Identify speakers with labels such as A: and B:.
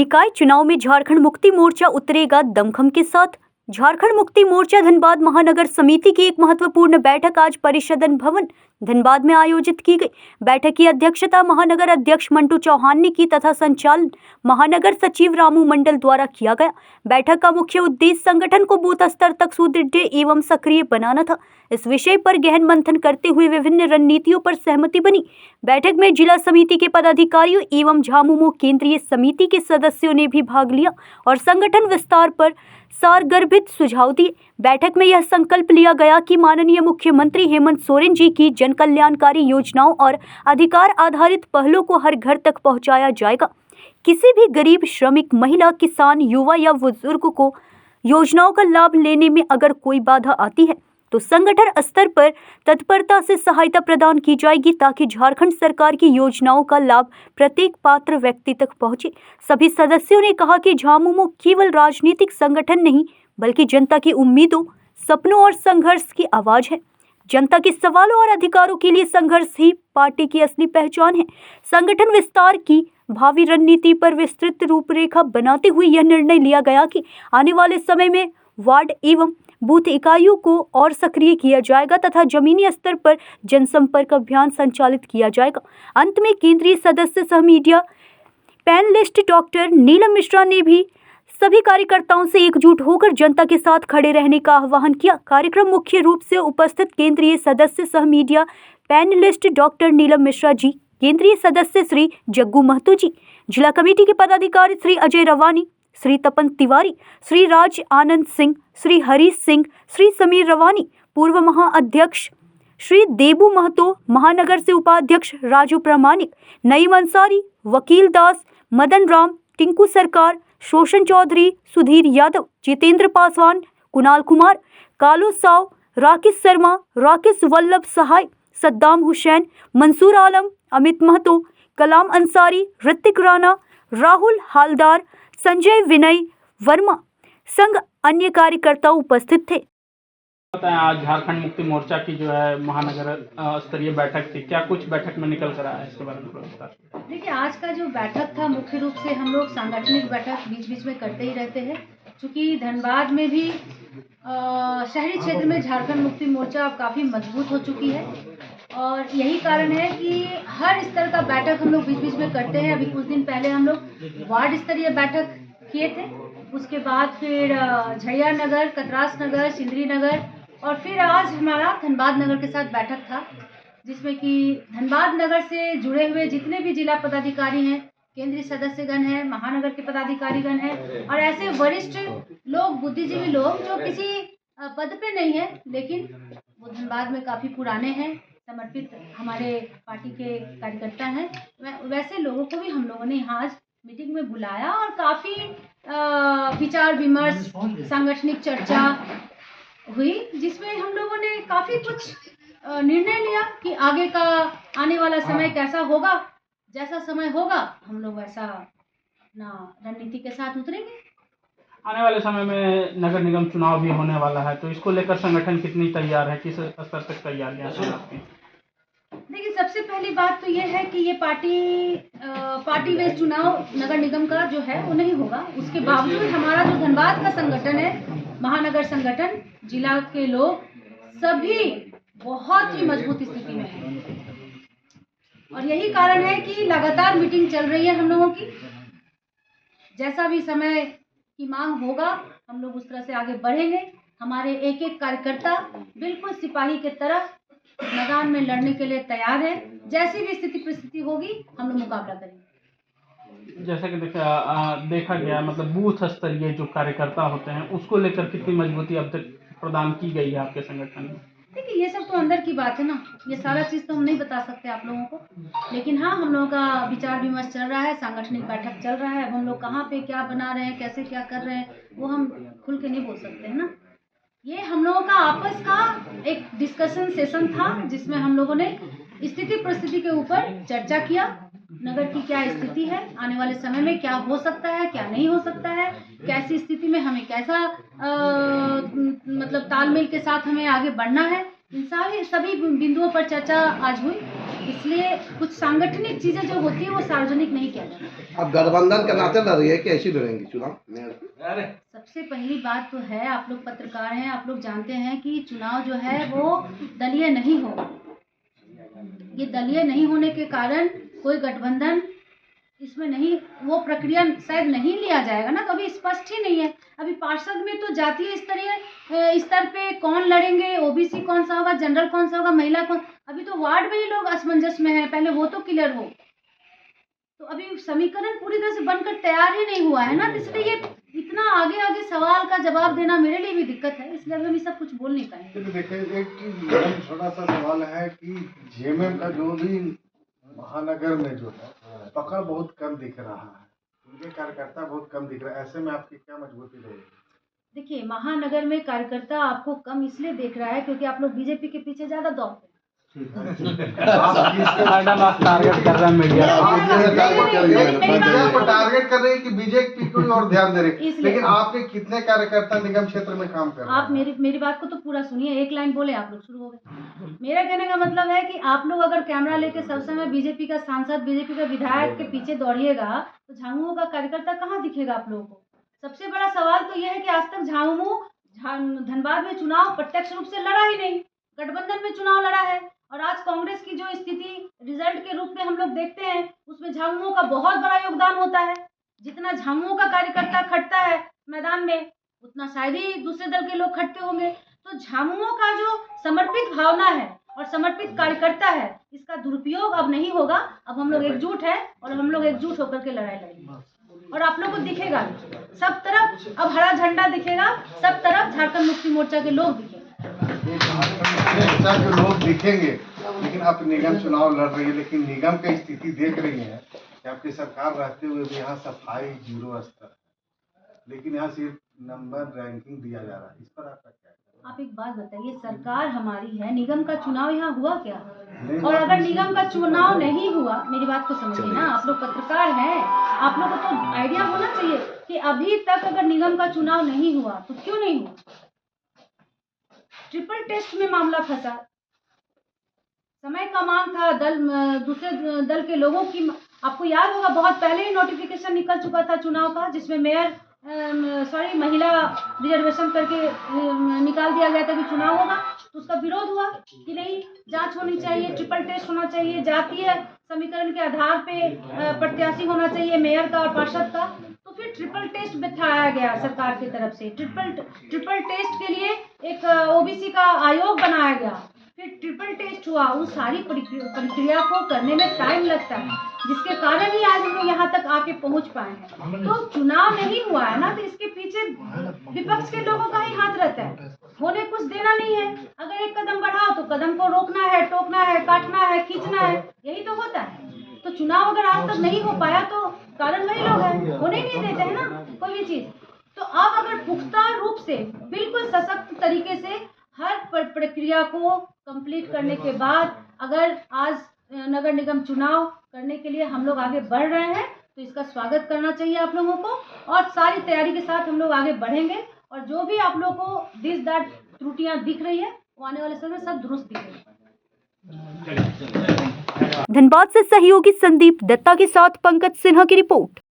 A: निकाय चुनाव में झारखंड मुक्ति मोर्चा उतरेगा दमखम के साथ। झारखंड मुक्ति मोर्चा धनबाद महानगर समिति की एक महत्वपूर्ण बैठक आज परिषदन भवन धनबाद में आयोजित की गई। बैठक की अध्यक्षता महानगर अध्यक्ष मंटू चौहान ने की तथा संचालन महानगर सचिव रामू मंडल द्वारा किया गया। बैठक का मुख्य उद्देश्य संगठन को बूथ स्तर तक सुदृढ़ एवं सक्रिय बनाना था। इस विषय पर गहन मंथन करते हुए विभिन्न रणनीतियों पर सहमति बनी। बैठक में जिला समिति के पदाधिकारियों एवं झामुमो केंद्रीय समिति के सदस्यों ने भी भाग लिया और संगठन विस्तार पर सारगर्भित सुझाव दिए। बैठक में यह संकल्प लिया गया कि माननीय मुख्यमंत्री हेमंत सोरेन जी की जन कल्याणकारी योजनाओं और अधिकार आधारित पहलों को हर घर तक पहुंचाया जाएगा। किसी भी गरीब, श्रमिक, महिला, किसान, युवा या बुजुर्ग को योजनाओं का लाभ लेने में अगर कोई बाधा आती है तो संगठन स्तर पर तत्परता से सहायता प्रदान की जाएगी ताकि झारखंड सरकार की योजनाओं का लाभ प्रत्येक पात्र व्यक्ति तक पहुंचे। सभी सदस्यों ने कहा कि झामुमो केवल राजनीतिक संगठन नहीं बल्कि जनता की उम्मीदों, सपनों और संघर्ष की आवाज है। जनता के सवालों और अधिकारों के लिए संघर्ष ही पार्टी की असली पहचान है। संगठन विस्तार की भावी रणनीति पर विस्तृत रूपरेखा बनाते हुए यह निर्णय लिया गया कि आने वाले समय में वार्ड एवं बूथ इकाइयों को और सक्रिय किया जाएगा तथा जमीनी स्तर पर जनसंपर्क अभियान संचालित किया जाएगा। अंत में केंद्रीय सदस्य सह media panelist doctor Neelam Mishra ने भी सभी कार्यकर्ताओं से एकजुट होकर जनता के साथ खड़े रहने का आह्वान किया। कार्यक्रम मुख्य रूप से उपस्थित केंद्रीय सदस्य सह media panelist doctor Neelam Mishra ji, केंद्रीय सदस्य श्री जग्गू महतो जी, जिला कमेटी के पदाधिकारी श्री अजय रवानी, श्री तपन तिवारी, श्री राज आनंद सिंह, श्री हरीश सिंह, श्री समीर रवानी, पूर्व महाअध्यक्ष श्री देबू महतो, महानगर से उपाध्यक्ष राजू प्रामाणिक, नईम अंसारी, वकील दास, मदन राम, टिंकू सरकार, शोषण चौधरी, सुधीर यादव, जितेंद्र पासवान, कुणाल कुमार, कालू साव, राकेश शर्मा, राकेश वल्लभ सहाय, सद्दाम हुसैन, मंसूर आलम, अमित महतो, कलाम अंसारी, ऋतिक राणा, राहुल हालदार, संजय विनय वर्मा संग अन्य कार्यकर्ता उपस्थित थे।
B: आज झारखंड मुक्ति मोर्चा की जो है महानगर स्तरीय बैठक थी, क्या कुछ बैठक में निकल कर आया है, इसके बारे में?
C: देखिए, आज का जो बैठक था मुख्य रूप से हम लोग सांगठनिक बैठक बीच बीच में करते ही रहते हैं, क्योंकि धनबाद में भी शहरी क्षेत्र में झारखंड मुक्ति मोर्चा अब काफ़ी मजबूत हो चुकी है और यही कारण है कि हर स्तर का बैठक हम लोग बीच बीच में करते हैं। अभी कुछ दिन पहले हम लोग वार्ड स्तरीय बैठक किए थे, उसके बाद फिर झड़िया नगर, कतरास नगर, सिंदरी नगर और फिर आज हमारा धनबाद नगर के साथ बैठक था, जिसमें कि धनबाद नगर से जुड़े हुए जितने भी जिला पदाधिकारी हैं, केंद्रीय सदस्यगण हैं, महानगर के पदाधिकारीगण हैं और ऐसे वरिष्ठ लोग, बुद्धिजीवी लोग जो किसी पद पे नहीं है लेकिन वो धनबाद में काफ़ी पुराने हैं, समर्पित हमारे पार्टी के कार्यकर्ता हैं, वैसे लोगों को भी हम लोगों ने यहाँ आज मीटिंग में बुलाया और काफ़ी विचार विमर्श, सांगठनिक चर्चा हुई, जिसमें हम लोगों ने काफ़ी कुछ निर्णय लिया कि आगे का आने वाला समय कैसा होगा। जैसा समय होगा हम लोग वैसा अपना रणनीति के साथ उतरेंगे।
B: आने वाले समय में नगर निगम चुनाव भी होने वाला है, तो इसको लेकर संगठन कितनी तैयार है, किस स्तर तक तैयारियां हैं आपकी?
C: देखिए, सबसे पहली बात तो ये है कि ये पार्टी बेस्ड चुनाव नगर निगम का जो है वो नहीं होगा। उसके बावजूद हमारा जो धनबाद का संगठन है, महानगर संगठन, जिला के लोग सभी बहुत ही मजबूत स्थिति में है और यही कारण है कि लगातार मीटिंग चल रही है हम लोगों की। जैसा भी समय की मांग होगा हम लोग उस तरह से आगे बढ़ेंगे। हमारे एक एक कार्यकर्ता बिल्कुल सिपाही के तरह मैदान में लड़ने के लिए तैयार है। जैसी भी स्थिति परिस्थिति होगी हम लोग मुकाबला करेंगे।
B: जैसा कि देखा गया, मतलब बूथ स्तरीय जो कार्यकर्ता होते हैं उसको लेकर कितनी मजबूती अब तक प्रदान की गई है आपके संगठन में?
C: देखिए, ये सब तो अंदर की बात है ना, ये सारा चीज़ तो हम नहीं बता सकते आप लोगों को, लेकिन हाँ, हम लोगों का विचार विमर्श चल रहा है, सांगठनिक बैठक चल रहा है। अब हम लोग कहाँ पे क्या बना रहे हैं, कैसे क्या कर रहे हैं, वो हम खुल के नहीं बोल सकते हैं ना। ये हम लोगों का आपस का एक डिस्कशन सेशन था, जिसमें हम लोगों ने स्थिति परिस्थिति के ऊपर चर्चा किया। नगर की क्या स्थिति है, आने वाले समय में क्या हो सकता है, क्या नहीं हो सकता है, कैसी स्थिति में हमें कैसा मतलब तालमेल के साथ हमें आगे बढ़ना है, इन सारे सभी बिंदुओं पर चर्चा आज हुई। इसलिए कुछ सांगठनिक चीजें जो होती है वो सार्वजनिक नहीं किया जाता।
D: अब गठबंधन के नाते लड़ रही है कि ऐसी लड़ेंगी चुनाव?
C: सबसे पहली बात तो है, आप लोग पत्रकार हैं, आप लोग जानते हैं कि चुनाव जो है वो दलीय नहीं होगा। ये दलीय नहीं होने के कारण कोई गठबंधन इसमें नहीं, वो प्रक्रिया शायद नहीं लिया जाएगा ना, तो अभी स्पष्ट ही नहीं है। अभी पार्षद में तो जातीय स्तरीय स्तर पे कौन लड़ेंगे, ओबीसी कौन सा होगा, जनरल कौन सा होगा, महिला कौन, अभी तो वार्ड में ही लोग असमंजस में हैं, पहले वो तो क्लियर हो। तो अभी समीकरण पूरी तरह से बनकर तैयार ही नहीं हुआ है ना, तो इसलिए ये इतना आगे आगे सवाल का जवाब देना मेरे लिए भी दिक्कत है, इसलिए अभी हम ये सब कुछ बोल नहीं पाएंगे।
E: देखिए, एक चीज छोटा सा सवाल है कि जेएमएम का जो भी महानगर में जो है पकड़ बहुत कम दिख रहा है, उनके कार्यकर्ता बहुत कम दिख रहा है, ऐसे में आपकी क्या मजबूती रहेगी?
C: देखिए, महानगर में कार्यकर्ता आपको कम इसलिए देख रहा है क्योंकि आप लोग बीजेपी के पीछे ज्यादा दौड़ते हैं।
B: मैडम आप टारगेट कर रहे हैं मीडिया
E: को टारगेट कर रहे हैं कि बीजेपी को और ध्यान दे रहे हैं, लेकिन आपके कितने कार्यकर्ता निगम क्षेत्र में काम कर रहे हैं?
C: आप मेरी बात को तो पूरा सुनिए, एक लाइन बोले आप लोग शुरू हो गए। मेरा कहने का मतलब है कि आप लोग अगर कैमरा लेके सब समय बीजेपी का सांसद, बीजेपी का विधायक के पीछे दौड़िएगा तो झामुमो का कार्यकर्ता कहाँ दिखेगा आप लोगों को? सबसे बड़ा सवाल तो यह है कि आज तक झामुमो धनबाद में चुनाव प्रत्यक्ष रूप से लड़ा ही नहीं, गठबंधन में चुनाव लड़ा है। और आज कांग्रेस की जो स्थिति रिजल्ट के रूप में हम लोग देखते हैं उसमें झामुमो का बहुत बड़ा योगदान होता है। जितना झामुमो का कार्यकर्ता खटता है मैदान में, उतना शायद ही दूसरे दल के लोग खटते होंगे। तो झामुमो का जो समर्पित भावना है और समर्पित कार्यकर्ता है, इसका दुरुपयोग अब नहीं होगा। अब हम लोग एकजुट है और हम लोग एकजुट होकर के लड़ाई लड़ेंगे और आप लोग को दिखेगा सब तरफ, अब हरा झंडा दिखेगा सब तरफ, झारखंड मुक्ति मोर्चा के लोग दिखेंगे।
E: मोर्चा के लोग दिखेंगे, लेकिन आप निगम चुनाव लड़ रही है, लेकिन निगम की स्थिति देख रही है कि आपकी सरकार रहते हुए भी यहाँ सफाई 0 स्तर है, लेकिन यहाँ सिर्फ नंबर रैंकिंग दिया जा रहा है, इस पर आपका क्या है?
C: आप एक बात बताइए, सरकार हमारी है, निगम का चुनाव यहाँ हुआ क्या? और अगर निगम का चुनाव नहीं हुआ, मेरी बात को समझिए ना, आप लोग पत्रकार हैं, आप लोगों को तो आइडिया होना चाहिए कि अभी तक अगर निगम का चुनाव नहीं हुआ तो क्यों नहीं हुआ? ट्रिपल टेस्ट में मामला फंसा, समय का मांग था, दूसरे दल के लोगों की, आपको याद होगा बहुत पहले ही नोटिफिकेशन निकल चुका था चुनाव का, जिसमें महिला रिजर्वेशन करके निकाल दिया गया था कि चुनाव होगा, तो उसका विरोध हुआ कि नहीं, जांच होनी चाहिए, ट्रिपल टेस्ट होना चाहिए, जातीय समीकरण के आधार पे प्रत्याशी होना चाहिए मेयर का और पार्षद का। तो फिर ट्रिपल टेस्ट बिठाया गया सरकार की तरफ से, ट्रिपल टेस्ट के लिए एक ओबीसी का आयोग बनाया गया, फिर ट्रिपल टेस्ट हुआ। उस सारी प्रक्रिया को करने में टाइम लगता है, जिसके कारण ही आज हम लोग यहाँ तक आके पहुँच पाए हैं। तो चुनाव नहीं हुआ है ना, तो इसके पीछे विपक्ष के लोगों का ही हाथ रहता है, होने कुछ देना नहीं है। अगर एक कदम बढ़ाओ तो कदम को रोकना है, टोकना है, काटना है, खींचना है, यही तो होता है। तो चुनाव अगर आज तक नहीं हो पाया तो कारण वही लोग हैं, होने ही नहीं देते हैं ना कोई भी चीज। तो अब अगर पुख्ता रूप से बिल्कुल सशक्त तरीके से हर प्रक्रिया को कंप्लीट करने के बाद अगर आज नगर निगम चुनाव करने के लिए हम लोग आगे बढ़ रहे हैं तो इसका स्वागत करना चाहिए आप लोगों को, और सारी तैयारी के साथ हम लोग आगे बढ़ेंगे। और जो भी आप लोगों को दिस दैट त्रुटियां दिख रही है वो आने वाले समय में सब दुरुस्त दिखेगी।
A: धनबाद से सहयोगी संदीप दत्ता के साथ पंकज सिन्हा की रिपोर्ट।